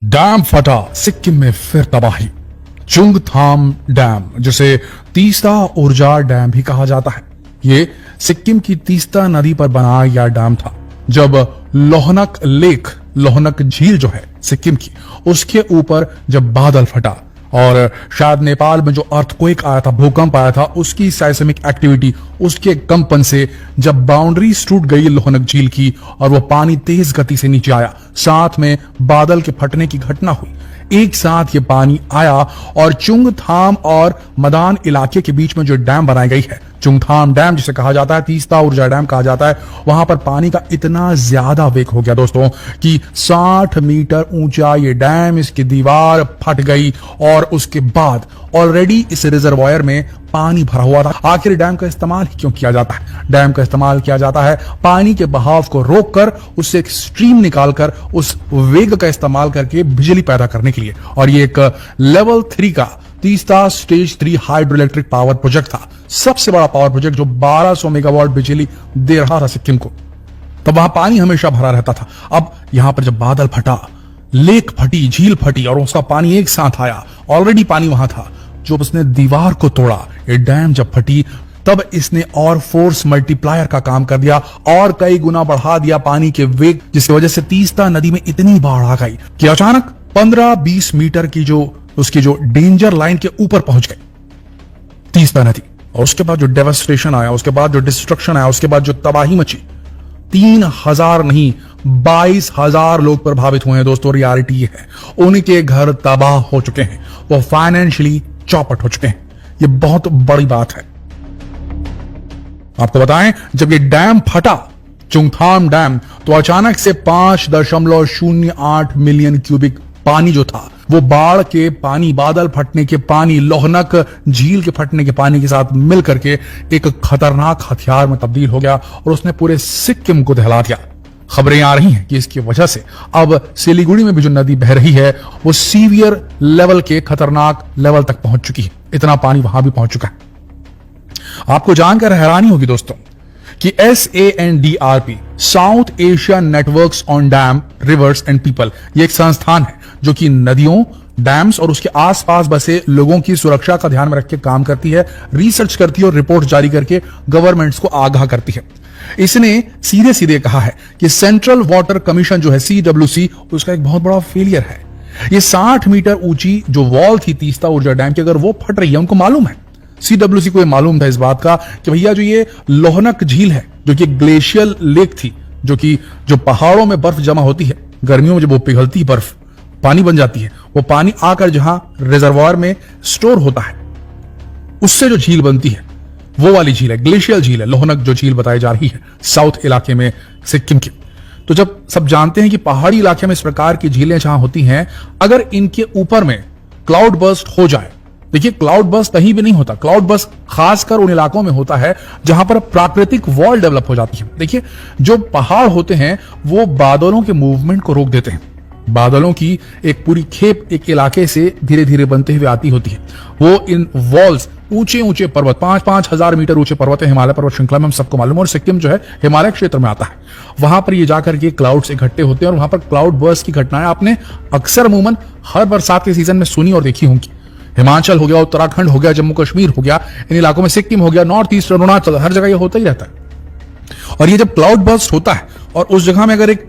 Dam फटा, सिक्किम में फिर तबाही। चुंगथाम डैम, जिसे तीस्ता ऊर्जा डैम भी कहा जाता है, ये सिक्किम की तीस्ता नदी पर बनाया गया डैम था। जब लोहनक झील जो है सिक्किम की, उसके ऊपर जब बादल फटा और शायद नेपाल में जो अर्थक्वेक आया था, भूकंप आया था, उसकी साइसेमिक एक्टिविटी, उसके कंपन से जब बाउंड्रीज टूट गई लोहनक झील की और वो पानी तेज गति से नीचे आया, साथ में बादल के फटने की घटना हुई। एक साथ ये पानी आया और चुंगथाम और मदान इलाके के बीच में जो डैम बनाई गई है, चुंगथाम डैम जिसे कहा जाता है, तीस्ता ऊर्जा डैम कहा जाता है, वहां पर पानी का इतना ज्यादा वेग हो गया दोस्तों कि 60 मीटर ऊंचा ये डैम, इसकी दीवार फट गई और उसके बाद ऑलरेडी इस रिजर्वायर में पानी भरा हुआ था। आखिर डैम का इस्तेमाल क्यों किया जाता है? डैम का इस्तेमाल किया जाता है पानी के बहाव को रोककर, उससे एक स्ट्रीम निकालकर, उस वेग का इस्तेमाल करके बिजली पैदा करने के लिए। और ये एक लेवल 3 का Teesta stage 3 hydro electric power project था, सबसे बड़ा पावर प्रोजेक्ट जो 1200 मेगावाट बिजली दे रहा था सिक्किम को। तब वहां पानी हमेशा भरा रहता था। अब यहां पर जब बादल फटा, लेक फटी, झील फटी और उसका पानी एक साथ आया, ऑलरेडी पानी वहां था, जब उसने दीवार को तोड़ा, ये डैम जब फटी, तब इसने और फोर्स मल्टीप्लायर का काम कर दिया और कई गुना बढ़ा दिया पानी के वेग, जिसकी वजह से तीस्ता नदी में इतनी बाढ़ आ गई कि अचानक 15-20 मीटर की उसकी जो डेंजर लाइन के ऊपर पहुंच गई तीस्ता नदी। और उसके बाद जो डेवास्टेशन आया, उसके बाद जो डिस्ट्रक्शन आया, उसके बाद जो तबाही मची, 3000 नहीं 22,000 लोग प्रभावित हुए हैं दोस्तों। रियलिटी है, उनके घर तबाह हो चुके हैं, वो फाइनेंशियली चौपट हो चुके हैं। ये बहुत बड़ी बात है। आपको बताएं, जब ये डैम फटा, चुंगथाम डैम, तो अचानक से 5.08 मिलियन क्यूबिक पानी जो था, वो बाढ़ के पानी, बादल फटने के पानी, लोहनक झील के फटने के पानी के साथ मिलकर के एक खतरनाक हथियार में तब्दील हो गया और उसने पूरे सिक्किम को दहला दिया। खबरें आ रही हैं कि इसकी वजह से अब सिलीगुड़ी में भी जो नदी बह रही है, वो सीवियर लेवल के खतरनाक लेवल तक पहुंच चुकी है। इतना पानी वहां भी पहुंच चुका है। आपको जानकर हैरानी होगी दोस्तों कि SANDRP, south Asia networks on dam, reverse and people, ये एक संस्थान है जो कि नदियों, डैम्स और उसके आसपास बसे लोगों की सुरक्षा का ध्यान में रख के काम करती है, रिसर्च करती है और रिपोर्ट जारी करके गवर्नमेंट्स को आगाह करती है। इसने सीधे सीधे कहा है कि सेंट्रल वाटर कमीशन जो है CWC, उसका एक बहुत बड़ा फेलियर है। ये 60 मीटर ऊंची जो वॉल थी तीस्ता ऊर्जा डैम की, अगर वो फट रही है, उनको मालूम है, CWC को ये मालूम था इस बात का कि भैया जो ये लोहनक झील है, जो कि ग्लेशियल लेक थी, जो पहाड़ों में बर्फ जमा होती है, गर्मियों में जब वो पिघलती है बर्फ, पानी बन जाती है, वो पानी आकर जहां रिजर्वायर में स्टोर होता है, उससे जो झील बनती है, वो वाली झील है, ग्लेशियल झील है, लोहनक जो झील बताई जा रही है साउथ इलाके में सिक्किम की। तो जब सब जानते हैं कि पहाड़ी इलाके में इस प्रकार की झीलें जहां होती हैं, अगर इनके ऊपर में क्लाउड बर्स्ट हो जाए, देखिए क्लाउड बर्स्ट कहीं भी नहीं होता, क्लाउड बर्स्ट खासकर उन इलाकों में होता है जहां पर प्राकृतिक वॉल डेवलप हो जाती है। देखिए, जो पहाड़ होते हैं वो बादलों के मूवमेंट को रोक देते हैं। बादलों की एक पूरी खेप एक इलाके से धीरे धीरे बनते हुए आती होती है। वो इन वॉल्स, ऊंचे ऊंचे पर्वत, 5-5 हजार मीटर ऊंचे पर्वत है हिमालय पर्वत श्रृंखला में, हम सबको मालूम है, और सिक्किम जो है हिमालय क्षेत्र में आता है। वहां पर ये जाकर के क्लाउड्स इकट्ठे होते हैं और वहां पर क्लाउड बर्स्ट की घटनाएं आपने अक्सर अमूमन हर बरसात के सीजन में सुनी और देखी होंगी। हिमाचल हो गया, उत्तराखंड हो गया, जम्मू कश्मीर हो गया, इन इलाकों में, सिक्किम हो गया, नॉर्थ ईस्ट, अरुणाचल, हर जगह ये होता ही रहता है। और ये जब क्लाउड बर्स्ट होता है और उस जगह में अगर एक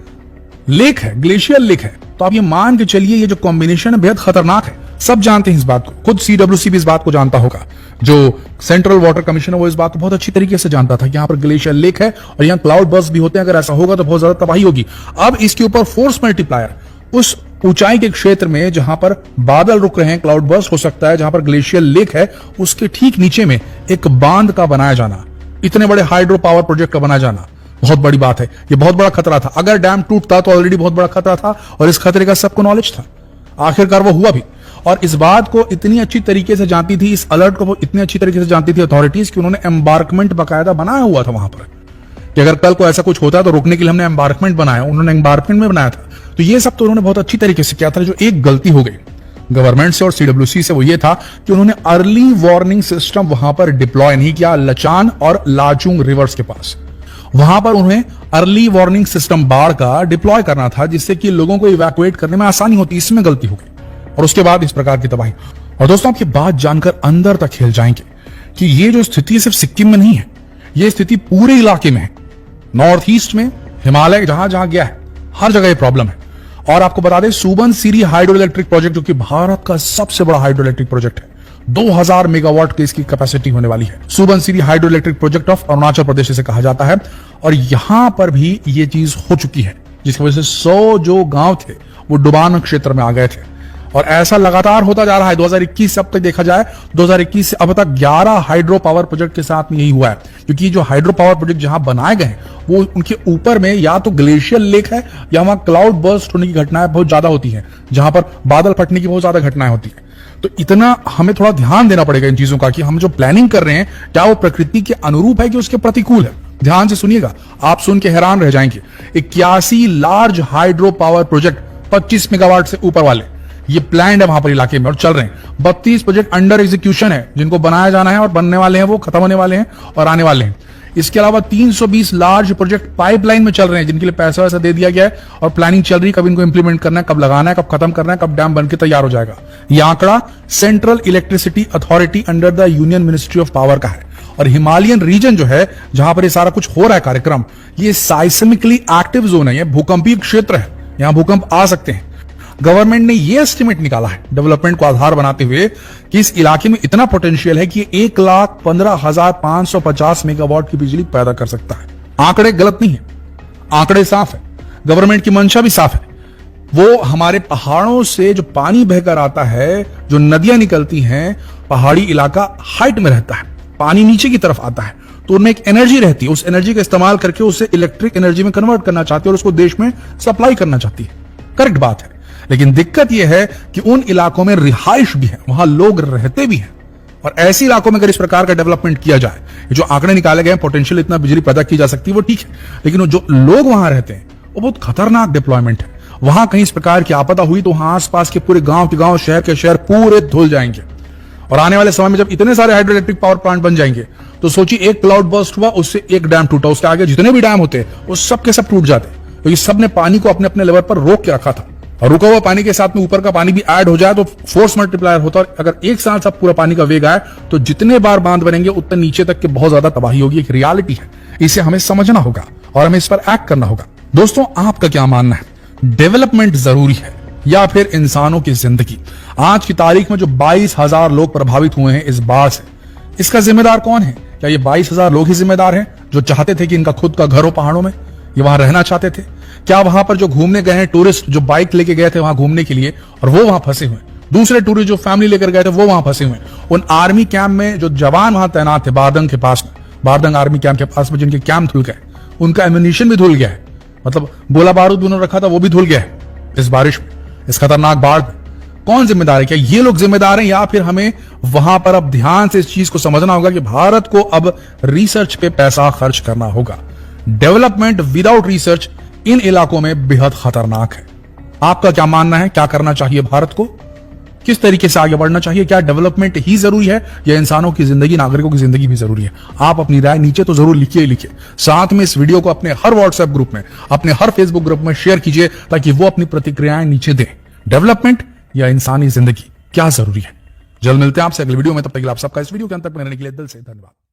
लेक है, ग्लेशियल लेक है, तो आप ये मान के चलिए ये जो कॉम्बिनेशन है बेहद खतरनाक है। सब जानते हैं इस बात को, खुद CWC भी इस बात को जानता होगा, जो सेंट्रल वाटर कमीशन है वो इस बात को बहुत अच्छी तरीके से जानता था कि यहाँ पर ग्लेशियर लेक है और यहाँ क्लाउड बर्स्ट भी होते हैं, अगर ऐसा होगा तो बहुत ज्यादा तबाही होगी। अब इसके ऊपर फोर्स मल्टीप्लायर, उस ऊंचाई के क्षेत्र में जहां पर बादल रुक रहे हैं, क्लाउड बर्स्ट हो सकता है, जहां पर ग्लेशियर लेक है, उसके ठीक नीचे में एक बांध का बनाया जाना, इतने बड़े हाइड्रो पावर प्रोजेक्ट का बनाया जाना बहुत बड़ी बात है। ये बहुत बड़ा खतरा था। अगर डैम टूटता तो ऑलरेडी बहुत बड़ा खतरा था और इस खतरे का सबको नॉलेज था। आखिरकार वो हुआ भी, और इस बात को इतनी अच्छी तरीके से जानती थी, इस अलर्ट को इतनी अच्छी तरीके से जानती थी अथॉरिटीज कि उन्होंने एम्बार्कमेंट बाकायदा बनाया हुआ था वहां पर कि अगर कल को ऐसा कुछ होता है तो रोकने के लिए हमने एम्बार्कमेंट बनाया। उन्होंने एम्बार्कमेंट में बनाया था। तो ये सब तो उन्होंने बहुत अच्छी तरीके से किया था। जो एक गलती हो गई गवर्नमेंट से और CWC से, वो ये था कि उन्होंने अर्ली वार्निंग सिस्टम वहां पर डिप्लॉय नहीं किया, लचान और लाचुंग रिवर्स के पास। वहां पर उन्हें अर्ली वार्निंग सिस्टम बाढ़ का डिप्लॉय करना था, जिससे कि लोगों को इवैक्यूएट करने में आसानी होती। इसमें गलती हो गई और उसके बाद इस प्रकार की तबाही। और दोस्तों, आपकी बात जानकर अंदर तक हिल जाएंगे कि ये जो स्थिति है सिर्फ सिक्किम में नहीं है, ये स्थिति पूरे इलाके में है। नॉर्थ ईस्ट में, हिमालय जहां जहां गया है, हर जगह ये प्रॉब्लम है। और आपको बता दें, सुबनसिरी हाइड्रो इलेक्ट्रिक प्रोजेक्ट, जो कि भारत का सबसे बड़ा हाइड्रो इलेक्ट्रिक प्रोजेक्ट है, 2000 मेगावाट की इसकी कैपेसिटी होने वाली है। Subansiri hydro electric project of Arunachal Pradesh इसे कहा जाता है। और यहां पर भी ये चीज हो चुकी है, जिसकी वजह से 100 जो गांव थे वो डुबान क्षेत्र में आ गए थे। और ऐसा लगातार होता जा रहा है। 2021 से अब तक देखा जाए, 2021 से अब तक 11 हाइड्रो पावर प्रोजेक्ट के साथ में यही हुआ है। क्योंकि जो हाइड्रो पावर प्रोजेक्ट जहां बनाए गए वो उनके ऊपर में या तो ग्लेशियर लेक है या वहां क्लाउड बर्स्ट होने की घटनाएं बहुत ज्यादा होती हैं, जहां पर बादल फटने की बहुत ज्यादा घटनाएं होती है। तो इतना हमें थोड़ा ध्यान देना पड़ेगा इन चीजों का कि हम जो प्लानिंग कर रहे हैं क्या वो प्रकृति के अनुरूप है कि उसके प्रतिकूल है। ध्यान से सुनिएगा, आप सुन के हैरान रह जाएंगे। 81 large hydro power project 25 megawatt से ऊपर वाले ये प्लान है वहां पर इलाके में और चल रहे हैं। 32 प्रोजेक्ट अंडर एग्जीक्यूशन है, जिनको बनाया जाना है और बनने वाले हैं, वो खत्म होने वाले हैं और आने वाले हैं। इसके अलावा 320 लार्ज प्रोजेक्ट पाइपलाइन में चल रहे हैं, जिनके लिए पैसा वैसा दे दिया गया है और प्लानिंग चल रही है, कब इनको इंप्लीमेंट करना है, कब लगाना है, कब खत्म करना है, कब डैम बनकर तैयार हो जाएगा। यह आंकड़ा central electricity authority under the union ministry of power का है। और हिमालयन रीजन जो है, जहां पर ये सारा कुछ हो रहा है कार्यक्रम, ये साइस्मिकली एक्टिव जोन है, ये भूकंपीय क्षेत्र है, यहां भूकंप आ सकते हैं। गवर्नमेंट ने यह एस्टिमेट निकाला है डेवलपमेंट को आधार बनाते हुए कि इस इलाके में इतना पोटेंशियल है कि 1,15,550 मेगावाट की बिजली पैदा कर सकता है। आंकड़े गलत नहीं है, आंकड़े साफ है, गवर्नमेंट की मंशा भी साफ है। वो हमारे पहाड़ों से जो पानी बहकर आता है, जो नदियां निकलती हैं, पहाड़ी इलाका हाइट में रहता है, पानी नीचे की तरफ आता है, तो उनमें एक एनर्जी रहती है। उस एनर्जी का इस्तेमाल करके उसे इलेक्ट्रिक एनर्जी में कन्वर्ट करना चाहती है और उसको देश में सप्लाई करना चाहती है। करेक्ट बात है। लेकिन दिक्कत यह है कि उन इलाकों में रिहाइश भी है, वहां लोग रहते भी हैं। और ऐसे इलाकों में अगर इस प्रकार का डेवलपमेंट किया जाए, जो आंकड़े निकाले गए, पोटेंशियल इतना बिजली पैदा की जा सकती है, वो ठीक है। लेकिन जो लोग वहां रहते हैं वो बहुत खतरनाक डिप्लॉयमेंट है। वहां कहीं इस प्रकार की आपदा हुई तो वहां आसपास के पूरे गांव के गांव, शहर के शहर पूरे धुल जाएंगे। और आने वाले समय में जब इतने सारे हाइड्रो इलेक्ट्रिक पावर प्लांट बन जाएंगे, तो सोचिए, एक क्लाउड बर्स्ट हुआ, उससे एक डैम टूटा, उसके आगे जितने भी डैम होते वो सब के सब टूट जाते, क्योंकि सब ने पानी को अपने अपने लेवल पर रोक के रखा था। और रुका हुआ पानी के साथ में ऊपर का पानी भी ऐड हो जाए तो फोर्स मल्टीप्लायर होता है। और अगर एक साथ सब पूरा पानी का वेग आए तो जितने बार बांध बनेंगे उतने नीचे तक के बहुत ज्यादा तबाही होगी। एक रियलिटी है, इसे हमें समझना होगा और हमें इस पर एक्ट करना होगा। दोस्तों, आपका क्या मानना है? डेवलपमेंट जरूरी है या फिर इंसानों की जिंदगी? आज की तारीख में जो 22,000 लोग प्रभावित हुए हैं इस बाढ़ से, इसका जिम्मेदार कौन है? क्या ये 22,000 लोग ही जिम्मेदार हैं जो चाहते थे कि इनका खुद का घर हो पहाड़ों में, ये वहां रहना चाहते थे? क्या वहां पर जो घूमने गए हैं टूरिस्ट, जो बाइक लेके गए थे वहां घूमने के लिए और वो वहां फंसे हुए, दूसरे टूरिस्ट जो फैमिली लेकर गए थे वो वहां फंसे हुए, उन आर्मी कैंप में जो जवान वहां तैनात थे बारदंग के पास में, बारदंग आर्मी कैंप के पास में, जिनके कैंप धुल गए, उनका एम्यूनिशन भी धुल गया है, मतलब गोला बारूद उन्होंने रखा था वो भी धुल गया है इस बारिश में, इस खतरनाक बाढ़ में। कौन जिम्मेदार है? क्या ये लोग जिम्मेदार हैं या फिर हमें वहां पर अब ध्यान से इस चीज को समझना होगा कि भारत को अब रिसर्च पे पैसा खर्च करना होगा। डेवलपमेंट विदाउट रिसर्च इन इलाकों में बेहद खतरनाक है। आपका क्या मानना है? क्या करना चाहिए भारत को? किस तरीके से आगे बढ़ना चाहिए? क्या डेवलपमेंट ही जरूरी है या इंसानों की जिंदगी, नागरिकों की जिंदगी भी जरूरी है? आप अपनी राय नीचे तो जरूर लिखिए ही लिखिए। साथ में इस वीडियो को अपने हर व्हाट्सएप ग्रुप में, अपने हर फेसबुक ग्रुप में शेयर कीजिए ताकि वो अपनी प्रतिक्रियाएं नीचे दें। डेवलपमेंट या इंसानी जिंदगी, क्या जरूरी है? जल्द मिलते हैं आपसे अगले वीडियो में। तब तक आप सबका इस वीडियो के अंत तक रहने के लिए दिल से धन्यवाद।